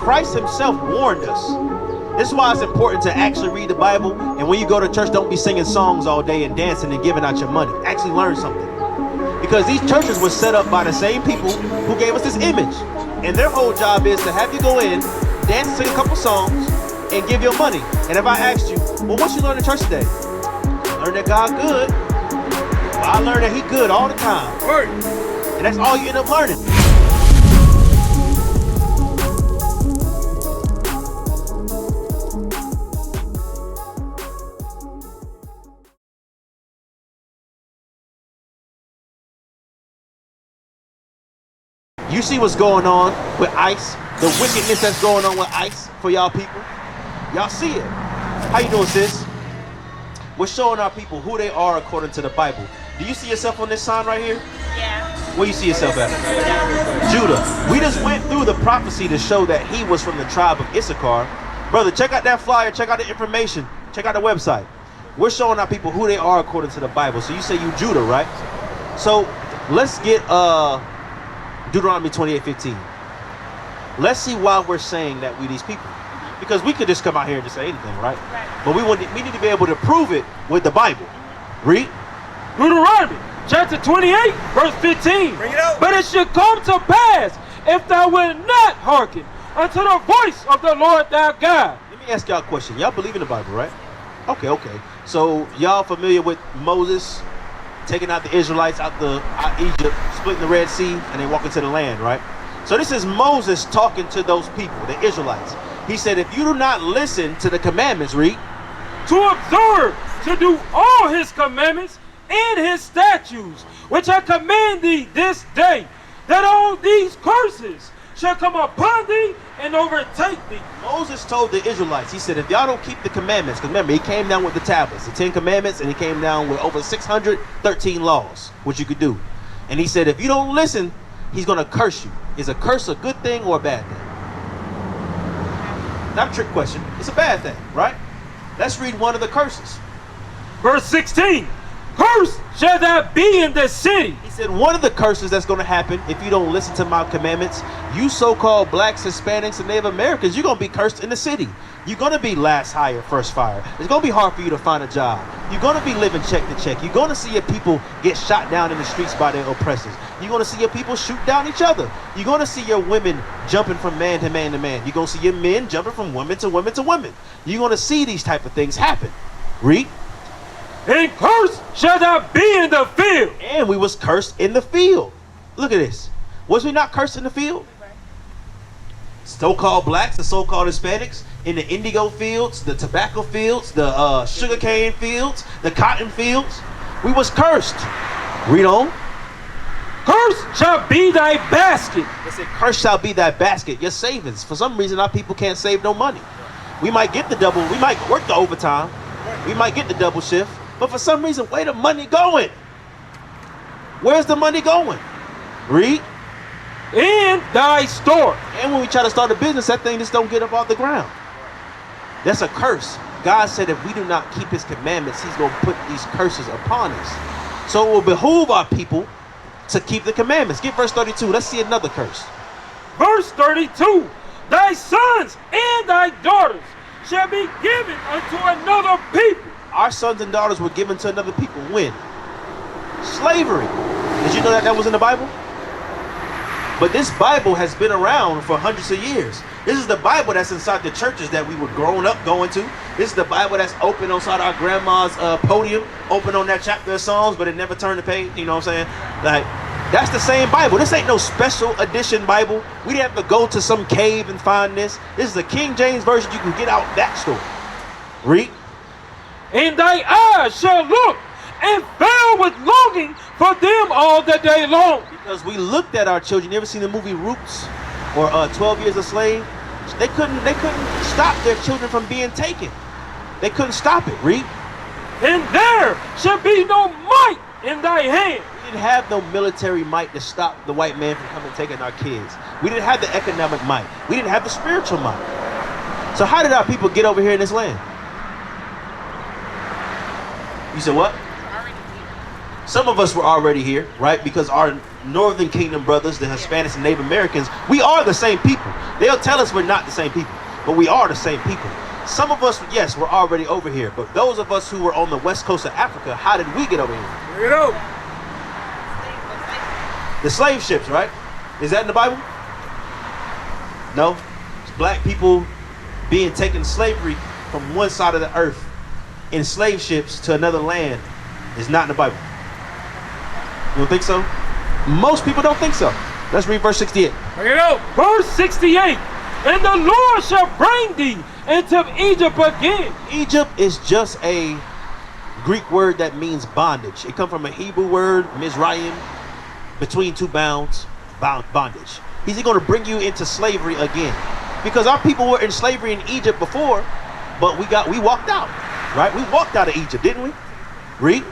Christ himself warned us. This is why it's important to actually read the Bible. And when you go to church, don't be singing songs all day and dancing and giving out your money. Actually learn something. Because these churches were set up by the same people who gave us this image. And their whole job is to have you go in, dance, sing a couple songs, and give your money. And if I asked you, well, what you learned in church today? I learned that God good. Well, I learned that he good all the time. And that's all you end up learning. You see what's going on with ICE, the wickedness that's going on with ICE for y'all people. Y'all see it. How you doing, sis? We're showing our people who they are according to the Bible. Do you see yourself on this sign right here? Yeah. Where you see yourself at? Judah. We just went through the prophecy to show that he was from the tribe of Issachar. Brother, check out that flyer, check out the information, check out the website. We're showing our people who they are according to the Bible. So you say you Judah, right? So let's get Deuteronomy 28:15. Let's see why we're saying that we these people. Because we could just come out here and just say anything, right? But we need to be able to prove it with the Bible. Read. Deuteronomy chapter 28, verse 15. Bring it out. But it should come to pass, if thou wilt not hearken unto the voice of the Lord thy God. Let me ask y'all a question. Y'all believe in the Bible, right? Okay. So y'all familiar with Moses taking out the Israelites out Egypt, splitting the Red Sea, and they walk into the land, right? So this is Moses talking to those people, the Israelites. He said, if you do not listen to the commandments, read, to observe, to do all his commandments and his statutes, which I command thee this day, that all these curses shall come upon thee and overtake thee. Moses told the Israelites, he said, if y'all don't keep the commandments, because remember, he came down with the tablets, the 10 commandments, and he came down with over 613 laws, which you could do. And he said, if you don't listen, he's going to curse you. Is a curse a good thing or a bad thing? Not a trick question. It's a bad thing, right? Let's read one of the curses. Verse 16. Cursed shall thou be in the city. He said one of the curses that's going to happen if you don't listen to my commandments, you so-called blacks, Hispanics, and Native Americans, you're going to be cursed in the city. You're going to be last hire, first fire. It's going to be hard for you to find a job. You're going to be living check to check. You're going to see your people get shot down in the streets by their oppressors. You're going to see your people shoot down each other. You're going to see your women jumping from man to man to man. You're going to see your men jumping from women to women to women. You're going to see these type of things happen. Read. And cursed shall thou be in the field. And we was cursed in the field. Look at this. Was we not cursed in the field? So-called blacks, the so-called Hispanics, in the indigo fields, the tobacco fields, the sugarcane fields, the cotton fields. We was cursed. Read on. Cursed shall be thy basket. It said, cursed shall be thy basket, your savings. For some reason, our people can't save no money. We might get the double, we might work the overtime. We might get the double shift. But for some reason, where the money going? Where's the money going? Read. In thy store. And when we try to start a business, that thing just don't get up off the ground. That's a curse. God said if we do not keep his commandments, he's going to put these curses upon us. So it will behoove our people to keep the commandments. Get verse 32. Let's see another curse. Verse 32. Thy sons and thy daughters shall be given unto another people. Our sons and daughters were given to another people. When? Slavery. Did you know that was in the Bible? But this Bible has been around for hundreds of years. This is the Bible that's inside the churches that we were growing up going to. This is the Bible that's open inside our grandma's podium, open on that chapter of Psalms, but it never turned the page. You know what I'm saying? Like, that's the same Bible. This ain't no special edition Bible. We didn't have to go to some cave and find this. This is the King James Version. You can get out that story. Read. And thy eyes shall look and fail with longing for them all the day long. Because we looked at our children. You ever seen the movie Roots or 12 Years a Slave? They couldn't stop their children from being taken. They couldn't stop it. Read. And there shall be no might in thy hand. We didn't have no military might to stop the white man from coming and taking our kids. We didn't have the economic might. We didn't have the spiritual might. So how did our people get over here in this land? You said what? Some of us were already here, right? Because our Northern Kingdom brothers, the Hispanics and Native Americans, we are the same people. They'll tell us we're not the same people, but we are the same people. Some of us, yes, we're already over here, but those of us who were on the west coast of Africa, how did we get over here? Bring it up. The slave ships, right? Is that in the Bible? No. It's black people being taken to slavery from one side of the earth in slave ships to another land is not in the Bible. You don't think so? Most people don't think so. Let's read verse 68. Bring it up. Verse 68. And the Lord shall bring thee into Egypt again. Egypt is just a Greek word that means bondage. It comes from a Hebrew word, Mizraim, between two bounds, bondage. He's going to bring you into slavery again. Because our people were in slavery in Egypt before, but we walked out, right? We walked out of Egypt, didn't we? Read.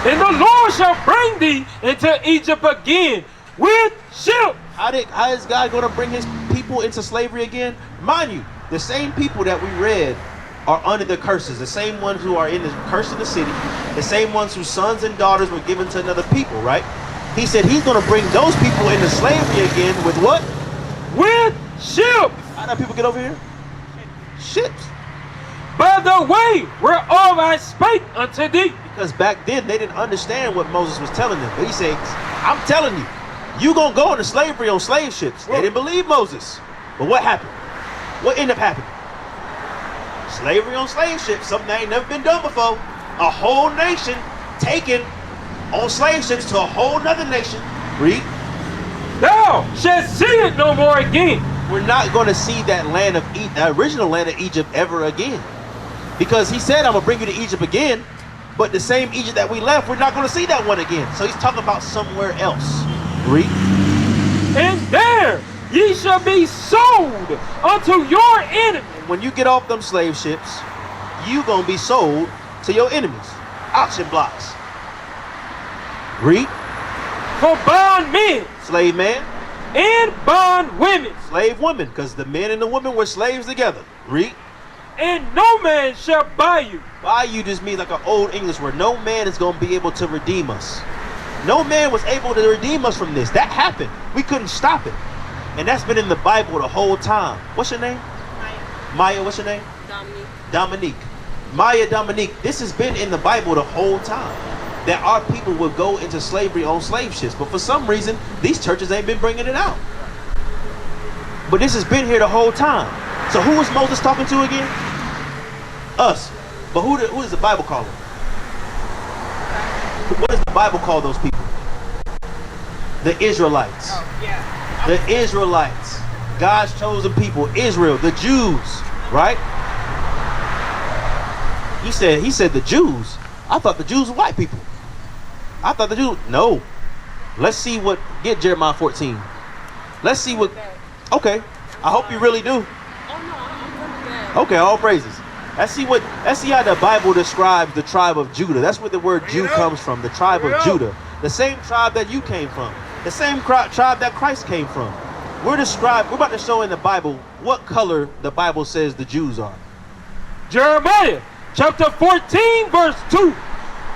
And the Lord shall bring thee into Egypt again with ships. How is God going to bring his people into slavery again? Mind you, the same people that we read are under the curses. The same ones who are in the curse of the city. The same ones whose sons and daughters were given to another people, right? He said he's going to bring those people into slavery again with what? With ships. How do people get over here? Ships. By the way whereof I spake unto thee. Because back then they didn't understand what Moses was telling them. But he said, I'm telling you, you gonna go into slavery on slave ships. They didn't believe Moses. But what happened? What ended up happening? Slavery on slave ships, something that ain't never been done before. A whole nation taken on slave ships to a whole nother nation. Read. Thou shalt see it no more again. We're not going to see that land of the original land of Egypt ever again. Because he said, I'm going to bring you to Egypt again. But the same Egypt that we left, we're not going to see that one again. So he's talking about somewhere else. Read. And there ye shall be sold unto your enemies. When you get off them slave ships, you going to be sold to your enemies. Auction blocks. Read. For bond men. Slave man. And bond women. Slave women, because the men and the women were slaves together. Read. And no man shall buy you. Buy you just means like an old English word. No man is going to be able to redeem us. No man was able to redeem us from this. That happened. We couldn't stop it. And that's been in the Bible the whole time. What's your name? Maya, what's your name? Dominique. Maya Dominique. This has been in the Bible the whole time. That our people would go into slavery on slave ships. But for some reason, these churches ain't been bringing it out. But this has been here the whole time. So who was Moses talking to again? Us. But who does the Bible call them? What does the Bible call those people? The Israelites. Oh, yeah. The Israelites. God's chosen people. Israel. The Jews. Right? He said the Jews. I thought the Jews were white people. I thought the Jews. No. Let's see what. Get Jeremiah 14. Let's see what. Okay. I hope you really do. Okay, all praises. Let's see how the Bible describes the tribe of Judah. That's where the word Jew comes from, the tribe of Judah. The same tribe that you came from. The same tribe that Christ came from. We're about to show in the Bible what color the Bible says the Jews are. Jeremiah chapter 14 verse 2.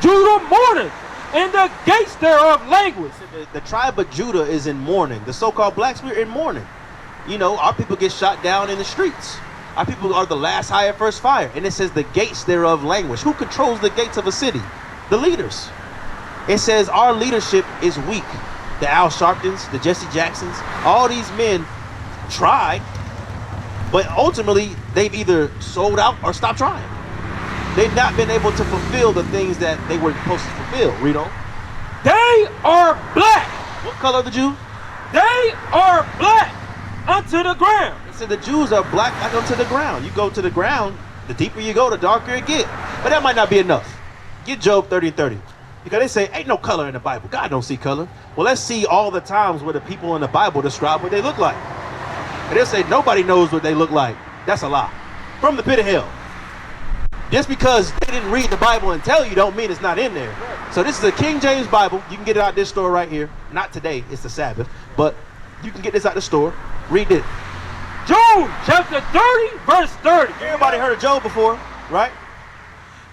Judah mourneth, and the gates thereof languish. The tribe of Judah is in mourning. The so-called blacks, we're in mourning. You know, our people get shot down in the streets. Our people are the last hire, first fire. And it says the gates thereof languish. Who controls the gates of a city? The leaders. It says our leadership is weak. The Al Sharptons, the Jesse Jacksons, all these men tried, but ultimately they've either sold out or stopped trying. They've not been able to fulfill the things that they were supposed to fulfill. Read on. They are black. What color are the Jews? They are black unto the ground. So the Jews are black like unto the ground. You go to the ground, the deeper you go, the darker it get. But that might not be enough. Get Job 30:30. Because they say, ain't no color in the Bible. God don't see color. Well, let's see all the times where the people in the Bible describe what they look like. And they'll say, nobody knows what they look like. That's a lie. From the pit of hell. Just because they didn't read the Bible and tell you don't mean it's not in there. So this is a King James Bible. You can get it out this store right here. Not today. It's the Sabbath. But you can get this out the store. Read it. Job chapter 30 verse 30. Everybody heard of Job before, right?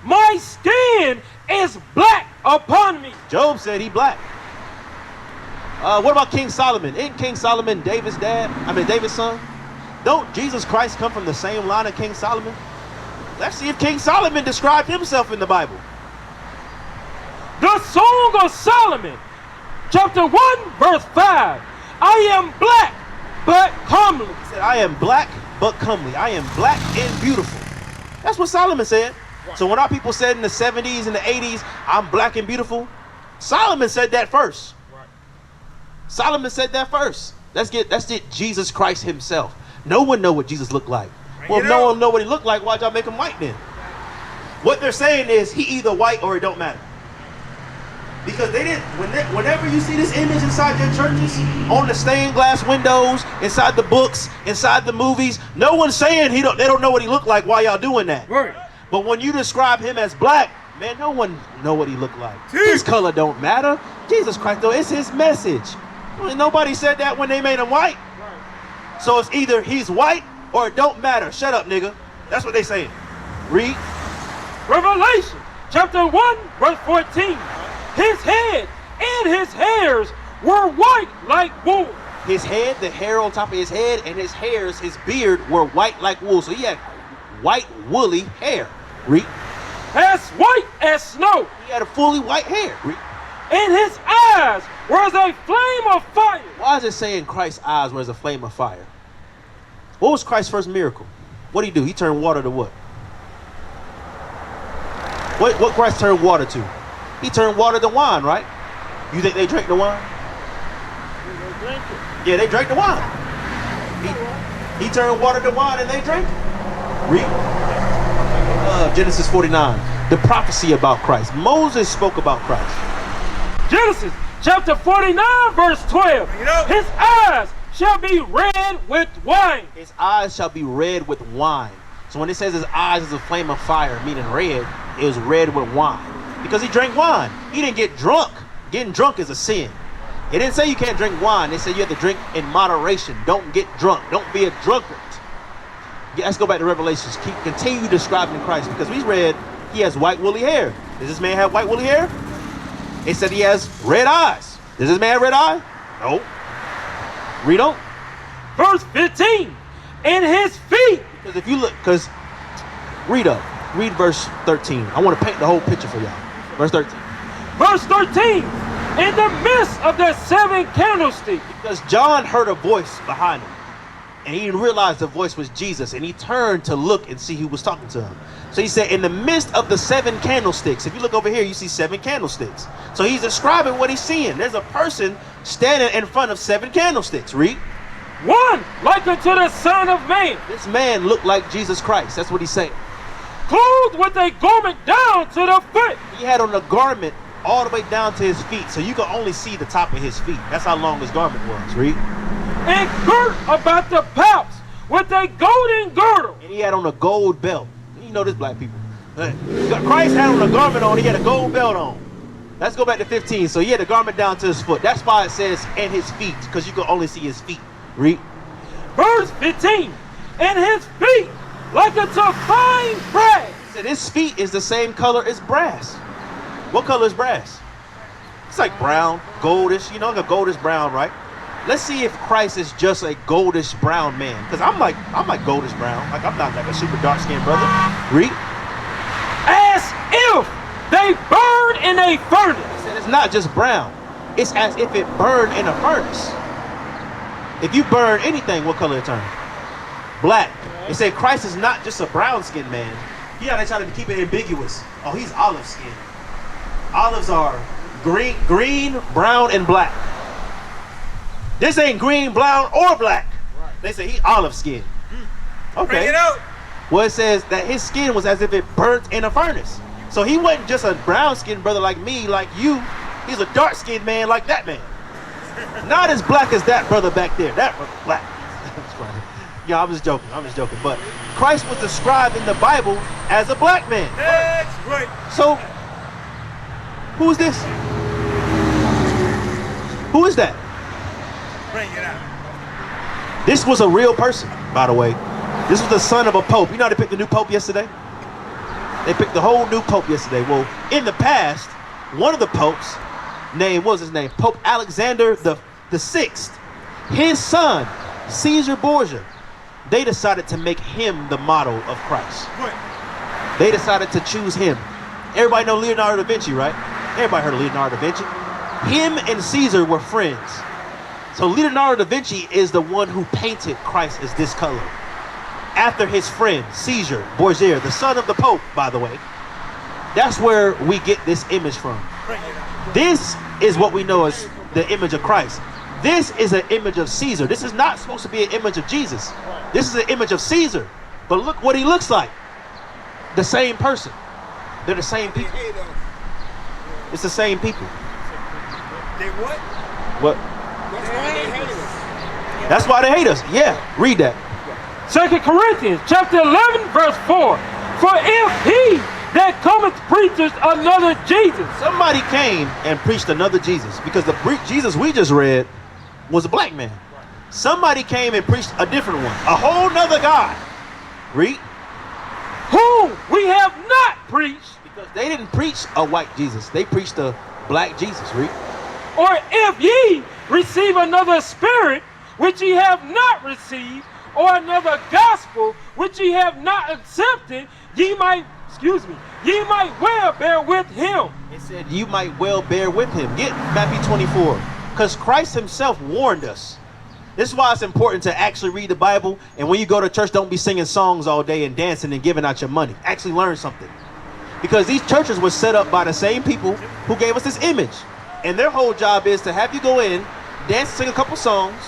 My skin is black upon me. Job said he black. What about King Solomon? Isn't King Solomon David's dad? David's son? Don't Jesus Christ come from the same line of King Solomon? Let's see if King Solomon described himself in the Bible. The Song of Solomon, chapter 1, verse 5. I am black, but comely. He said, I am black, but comely. I am black and beautiful. That's what Solomon said. So when our people said in the 70s and the 80s, I'm black and beautiful, Solomon said that first. Solomon said that first. That's it. Jesus Christ himself. No one know what Jesus looked like. Well, if no one know what he looked like, why'd y'all make him white then? What they're saying is he either white or it don't matter. Because they didn't. Whenever you see this image inside their churches, on the stained glass windows, inside the books, inside the movies, no one's saying they don't know what he looked like. Why y'all doing that? Right. But when you describe him as black, man, no one know what he looked like. His color don't matter. Jesus Christ, though, it's his message. Well, nobody said that when they made him white. So it's either he's white or it don't matter. Shut up, nigga. That's what they saying. Read. Revelation, chapter 1, verse 14. His head and his hairs were white like wool. His head, the hair on top of his head, and his hairs, his beard were white like wool. So he had white, woolly hair. Read. As white as snow. He had a fully white hair. Read. And his eyes were as a flame of fire. Why is it saying Christ's eyes were as a flame of fire? What was Christ's first miracle? What did he do? He turned water to what? What Christ turned water to? He turned water to wine, right? You think they drank the wine? They drank it. Yeah, they drank the wine. He turned water to wine and they drank it. Read. Genesis 49. The prophecy about Christ. Moses spoke about Christ. Genesis chapter 49, verse 12. His eyes shall be red with wine. His eyes shall be red with wine. So when it says his eyes is a flame of fire, meaning red, it was red with wine. Because he drank wine. He didn't get drunk. Getting drunk is a sin. It didn't say you can't drink wine. It said you have to drink in moderation. Don't get drunk. Don't be a drunkard. Let's go back to Revelations. Continue describing Christ, because we read he has white woolly hair. Does this man have white woolly hair? It said he has red eyes. Does this man have red eye? No. Read on. Verse 15. And his feet. Because if you look, read up. Read verse 13. I want to paint the whole picture for y'all. Verse 13. Verse 13. In the midst of the 7 candlesticks. Because John heard a voice behind him. And he didn't realize the voice was Jesus. And he turned to look and see who was talking to him. So he said, in the midst of the 7 candlesticks. If you look over here, you see 7 candlesticks. So he's describing what he's seeing. There's a person standing in front of 7 candlesticks. Read. One like unto the Son of Man. This man looked like Jesus Christ. That's what he's saying. Clothed with a garment down to the foot. He had on a garment all the way down to his feet. So you could only see the top of his feet. That's how long his garment was. Read. And girt about the paps with a golden girdle. And he had on a gold belt. You know this, black people. Christ had on a garment on. He had a gold belt on. Let's go back to 15. So he had a garment down to his foot. That's why it says and his feet, because you could only see his feet. Read. Verse 15. And his feet like unto fine brass. So his feet is the same color as brass. What color is brass? It's like brown, goldish, like a goldish brown, right? Let's see if Christ is just a goldish brown man. Because I'm like goldish brown. Like I'm not like a super dark skinned brother. Read. As if they burn in a furnace. It's not just brown. It's as if it burned in a furnace. If you burn anything, what color it turns? Black. They say Christ is not just a brown skinned man. They try to keep it ambiguous. Oh, he's olive skinned. Olives are green, brown, and black. This ain't green, brown, or black. They say he olive skinned. Okay. Bring it out. Well, it says that his skin was as if it burnt in a furnace. So he wasn't just a brown skinned brother like me, like you. He's a dark skinned man like that man. Not as black as that brother back there. That brother black. Yeah, I'm just joking. But Christ was described in the Bible as a black man. That's right. So, who is this? Who is that? Bring it out. This was a real person, by the way. This was the son of a pope. You know how they picked the new pope yesterday? They picked the whole new pope yesterday. Well, in the past, one of the popes, what was his name? Pope Alexander the VI, his son, Caesar Borgia, they decided to make him the model of Christ. They decided to choose him. Everybody know Leonardo da Vinci, right? Everybody heard of Leonardo da Vinci. Him and Caesar were friends. So Leonardo da Vinci is the one who painted Christ as this color. After his friend, Caesar Borgia, the son of the Pope, by the way. That's where we get this image from. This is what we know as the image of Christ. This is an image of Caesar. This is not supposed to be an image of Jesus. This is an image of Caesar. But look what he looks like. The same person. They're the same people. It's the same people. They what? What? That's why they hate us. Yeah, read that. 2 Corinthians chapter 11 verse 4. For if he that cometh preacheth another Jesus. Somebody came and preached another Jesus, because the Jesus we just read was a black man. Somebody came and preached a different one, a whole nother God. Read. Whom we have not preached. Because they didn't preach a white Jesus. They preached a black Jesus. Read. Or if ye receive another spirit which ye have not received, or another gospel which ye have not accepted, ye might well bear with him. It said you might well bear with him. Get Matthew 24. Because Christ himself warned us. This is why it's important to actually read the Bible. And when you go to church, don't be singing songs all day and dancing and giving out your money. Actually learn something. Because these churches were set up by the same people who gave us this image. And their whole job is to have you go in, dance, sing a couple songs,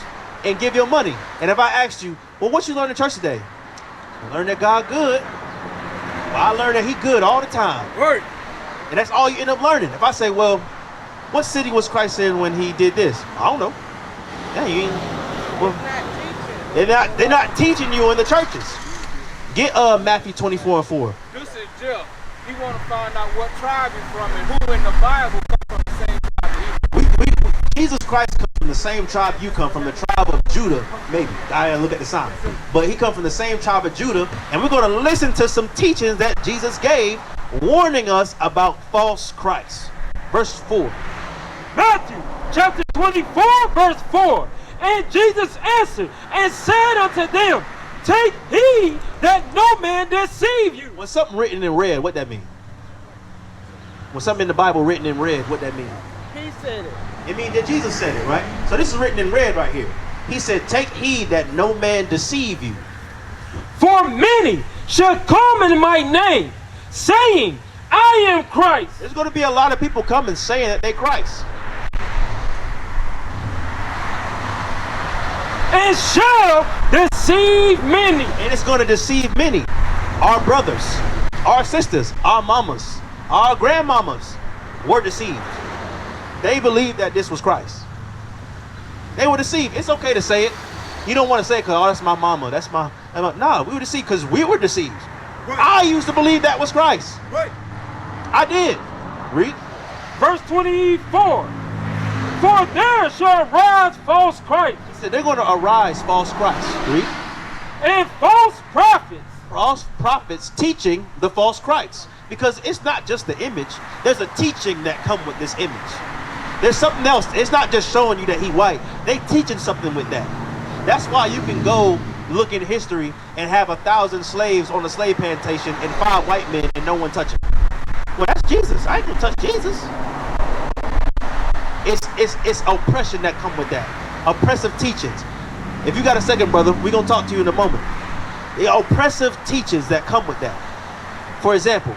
and give your money. And if I asked you, well, what you learned in church today? I learned that God good. Well, I learned that he good all the time. Right. And that's all you end up learning. If I say, well, what city was Christ in when he did this? I don't know. Yeah, you ain't, well, they're not teaching you in the churches. Get Matthew 24 and 4. This is Jeff. He want to find out what tribe you're from and who in the Bible comes from the same tribe. Jesus Christ comes from the same tribe you come from, the tribe of Judah, maybe. I look at the sign. But he comes from the same tribe of Judah, and we're going to listen to some teachings that Jesus gave, warning us about false Christ. Verse 4. Matthew chapter 24 verse 4. And Jesus answered and said unto them, take heed that no man deceive you. When something written in red, what that mean? When something in the Bible written in red, what that mean? He said it. It means that Jesus said it, right? So this is written in red right here. He said, take heed that no man deceive you. For many shall come in my name, saying, I am Christ. There's going to be a lot of people coming saying that they Christ. And shall deceive many. And it's going to deceive many. Our brothers, our sisters, our mamas, our grandmamas were deceived. They believed that this was Christ. They were deceived. It's okay to say it. You don't want to say it because, oh, that's my mama. That's my... No, we were deceived because we were deceived. Right. I used to believe that was Christ. Right. I did. Read. Verse 24. For there shall rise false Christ. He said they're going to arise false Christ. Read. And false prophets. False prophets teaching the false Christ. Because it's not just the image. There's a teaching that come with this image. There's something else. It's not just showing you that he white. They teaching something with that. That's why you can go look in history and have 1,000 slaves on a slave plantation and 5 white men and no one touch him. Well, that's Jesus. I ain't gonna touch Jesus. It's oppression that come with that. Oppressive teachings. If you got a second, brother, we're gonna talk to you in a moment. The oppressive teachings that come with that. For example,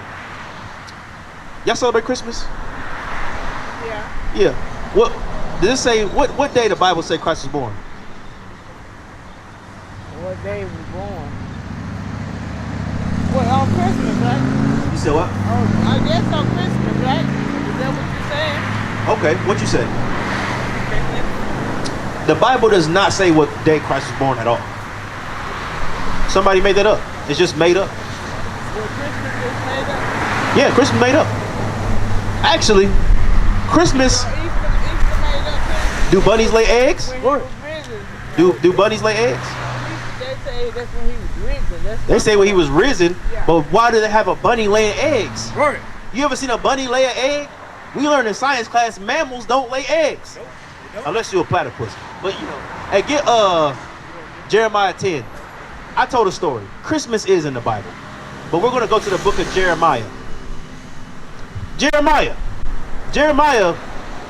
y'all celebrate Christmas? Yeah. Yeah. What does it say? What day the Bible say Christ was born? What day he was born? Well, on Christmas, right? You said what? Oh, I guess on Christmas, right? Is that what you're saying? Okay, what you say? The Bible does not say what day Christ was born at all. Somebody made that up. It's just made up. Well, Christmas is made up? Yeah, Christmas made up. Actually, Christmas. Easter made up too? Do bunnies lay eggs? When he was risen. Do bunnies lay eggs? They say that's when he was risen. They say when he was risen, Yeah. but why do they have a bunny laying eggs? Right. You ever seen a bunny lay an egg? We learned in science class mammals don't lay eggs. Unless you're a platypus. But you know, hey, get Jeremiah 10. I told a story. Christmas is in the Bible. But we're going to go to the book of Jeremiah. Jeremiah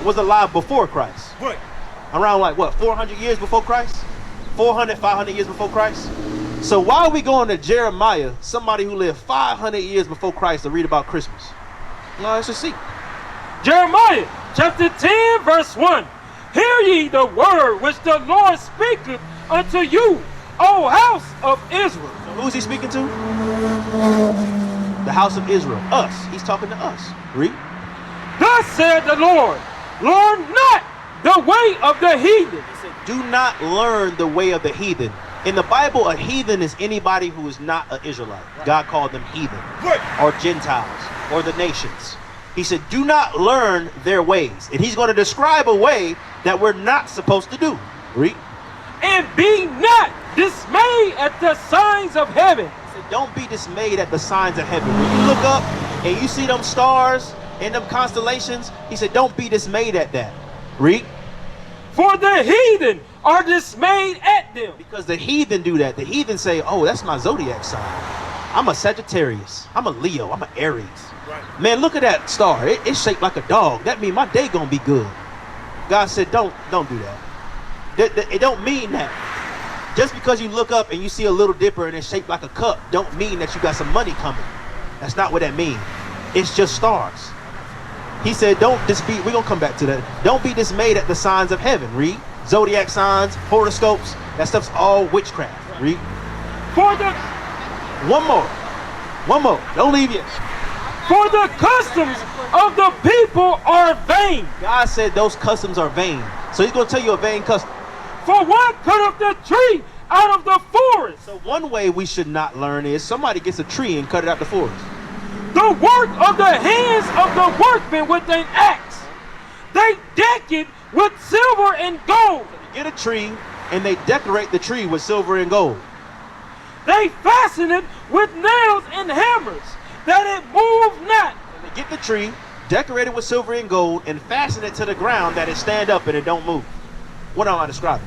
was alive before Christ. What? Around like what, 400 years before Christ? 400, 500 years before Christ? So why are we going to Jeremiah, somebody who lived 500 years before Christ, to read about Christmas? No, let's just see. Jeremiah chapter 10 verse 1. Hear ye the word which the Lord speaketh unto you, O house of Israel. So who's he speaking to? The house of Israel. Us. He's talking to us. Read. Thus said the Lord, learn not the way of the heathen. He said, do not learn the way of the heathen. In the Bible, a heathen is anybody who is not an Israelite. God called them heathen. Or Gentiles. Or the nations. He said, do not learn their ways. And he's going to describe a way that we're not supposed to do. Read. And be not dismayed at the signs of heaven. He said, don't be dismayed at the signs of heaven. When you look up and you see them stars and them constellations, he said, don't be dismayed at that. Read. For the heathen are dismayed at them. Because the heathen do that. The heathen say, oh, that's my zodiac sign. I'm a Sagittarius. I'm a Leo. I'm an Aries. Right. Man, look at that star. It's shaped like a dog. That means my day gonna be good. God said, don't do that. It don't mean that. Just because you look up and you see a little dipper and it's shaped like a cup, don't mean that you got some money coming. That's not what that means. It's just stars. He said, we're gonna come back to that. Don't be dismayed at the signs of heaven. Read. Zodiac signs, horoscopes, that stuff's all witchcraft. Read. For the One more. Don't leave yet. For the customs of the people are vain. God said those customs are vain. So he's going to tell you a vain custom. For one cut up the tree out of the forest. So one way we should not learn is somebody gets a tree and cut it out the forest. The work of the hands of the workmen with an axe. They deck it with silver and gold. They get a tree and they decorate the tree with silver and gold. They fasten it with nails and hammers, that it move not. And they get the tree, decorate it with silver and gold, and fasten it to the ground that it stand up and it don't move. What am I describing?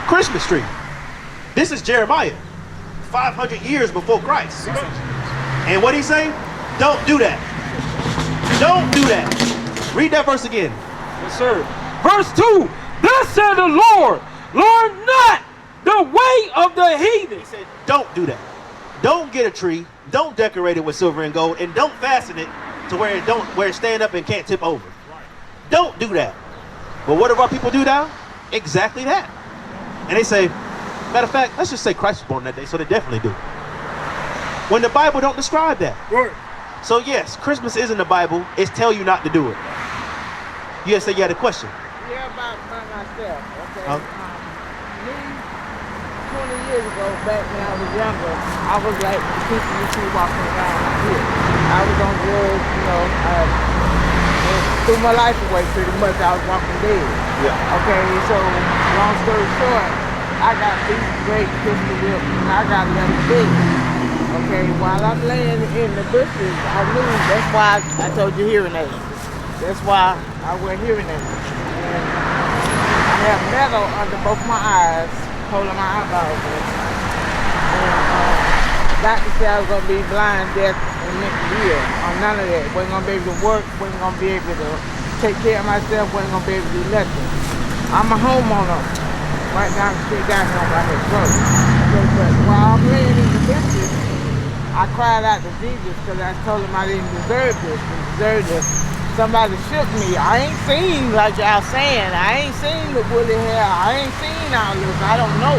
Christmas tree. This is Jeremiah, 500 years before Christ. And what he's saying? Don't do that. Don't do that. Read that verse again. Yes, sir. Verse 2. Thus said the Lord, learn not the way of the heathen. He said, don't do that. Don't get a tree. Don't decorate it with silver and gold, and don't fasten it to where it stand up and can't tip over. Don't do that. But what do our people do now? Exactly that. And they say, matter of fact, let's just say Christ was born that day, so they definitely do. When the Bible don't describe that. Right. So yes, Christmas is in the Bible. It's tell you not to do it. You say you had a question. Yeah, about myself. Okay. Me, 20 years ago, back when I was younger, I was like the people you see walking around here. I was on drugs, threw my life away pretty much. I was walking dead. Yeah. Okay, so long story short, I got these great pistol whips and I got them big. Okay, while I'm laying in the bushes, I knew that's why I told you hearing aids. That's why I wear hearing aids. And I have metal under both my eyes, holding my eyeballs in. And doctor said I was going to be blind, deaf, and next year. Or none of that. Wasn't going to be able to work, wasn't going to be able to take care of myself, wasn't going to be able to do nothing. I'm a homeowner. Right down the street down here by his road. Okay, but while I'm laying in the bushes, I cried out to Jesus because I told him I didn't deserve this. Somebody shook me. I ain't seen, like y'all saying, I ain't seen the woolly hair. I ain't seen all this. I don't know.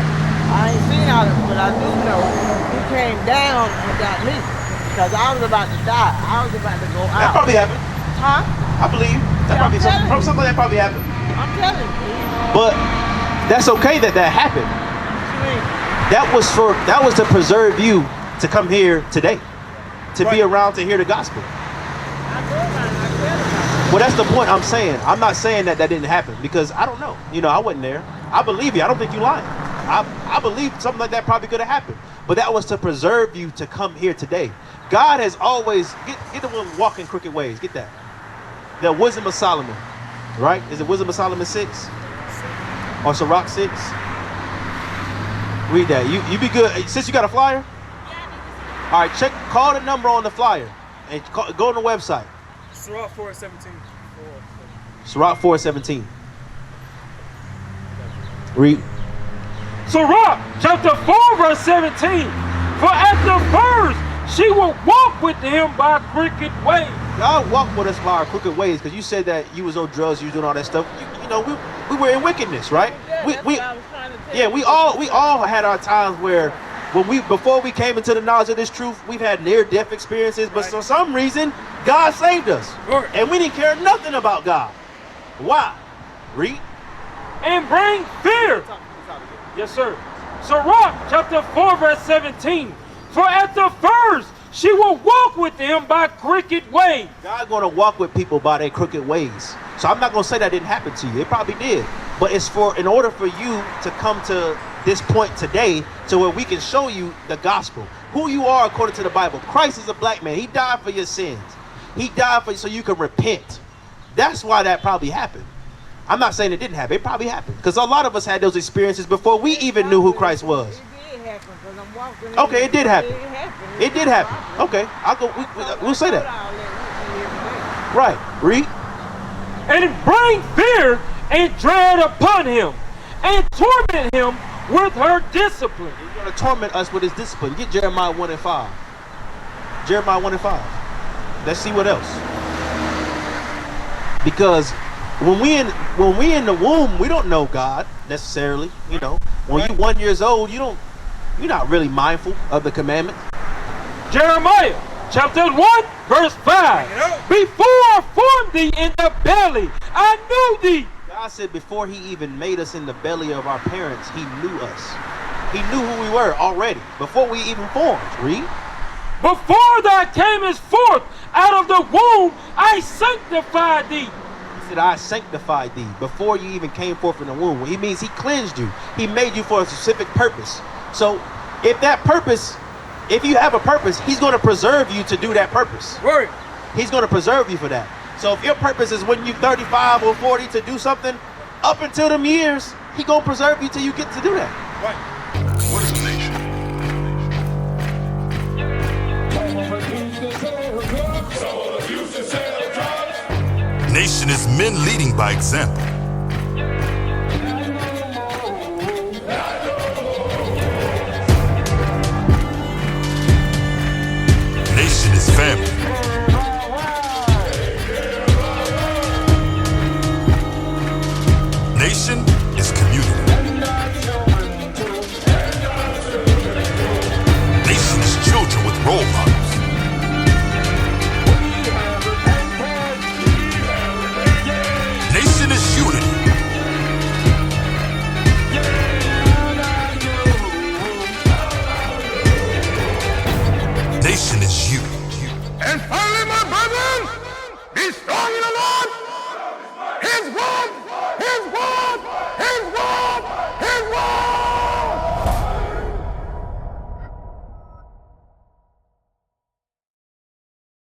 I ain't seen all this, but I do know he came down and got me because I was about to die. I was about to go out. That probably happened. Huh? I believe. Something like that probably happened. I'm telling you. But that's okay that happened. That was to preserve you to come here today, to be around to hear the gospel. Well, that's the point I'm saying. I'm not saying that didn't happen because I don't know. I wasn't there. I believe you. I don't think you're lying. I believe something like that probably could have happened. But that was to preserve you to come here today. God has always, get the one walking crooked ways. Get that. The wisdom of Solomon. right? Is it Wisdom of Solomon 6? Or Sirach 6? Read that. You be good. Sis, you got a flyer? All right, call the number on the flyer and go on the website. Sirach 4:17. Sirach 4:17. Read. Sirach chapter 4 verse 17. For at the first she will walk with him by crooked ways. God walked with us by our crooked ways, because you said that you was on drugs, you was doing all that stuff. You know, we were in wickedness, right? We all had our times where before we came into the knowledge of this truth, we've had near-death experiences, but for some reason, God saved us. And we didn't care nothing about God. Why? Read. And bring fear. Yes, sir. Sirach chapter 4 verse 17. For at the first she will walk with them by crooked ways. God's going to walk with people by their crooked ways. So I'm not going to say that didn't happen to you. It probably did. But it's in order for you to come to this point today to where we can show you the gospel, who you are according to the Bible. Christ is a black man. He died for your sins. He died for you so you can repent. That's why that probably happened. I'm not saying it didn't happen. It probably happened because a lot of us had those experiences before we even knew who Christ was. It did happen because I'm walking. Okay, it did happen. It did happen. Okay, we'll say that. Right. Read. And bring fear and dread upon him, and torment him with her discipline. He's going to torment us with his discipline. Get Jeremiah 1:5. Jeremiah 1:5. Let's see what else. Because when we in the womb, we don't know God necessarily. You know, when you're 1 year old, you're not really mindful of the commandment. Jeremiah chapter 1 verse 5. Before I formed thee in the belly, I knew thee. God said before he even made us in the belly of our parents, he knew us. He knew who we were already before we even formed. Read. Before thou camest forth out of the womb, I sanctified thee. He said, I sanctified thee before you even came forth in the womb. He means he cleansed you. He made you for a specific purpose. So if you have a purpose, he's going to preserve you to do that purpose. Word. He's going to preserve you for that. So if your purpose is when you're 35 or 40 to do something, up until them years, he's going to preserve you till you get to do that. Right. What is the nation? Nation is men leading by example. Nation is family. Nation is community. Nation is children with role models. Nation is unity. Nation is you. And finally, my brethren, be strong in the Lord. His word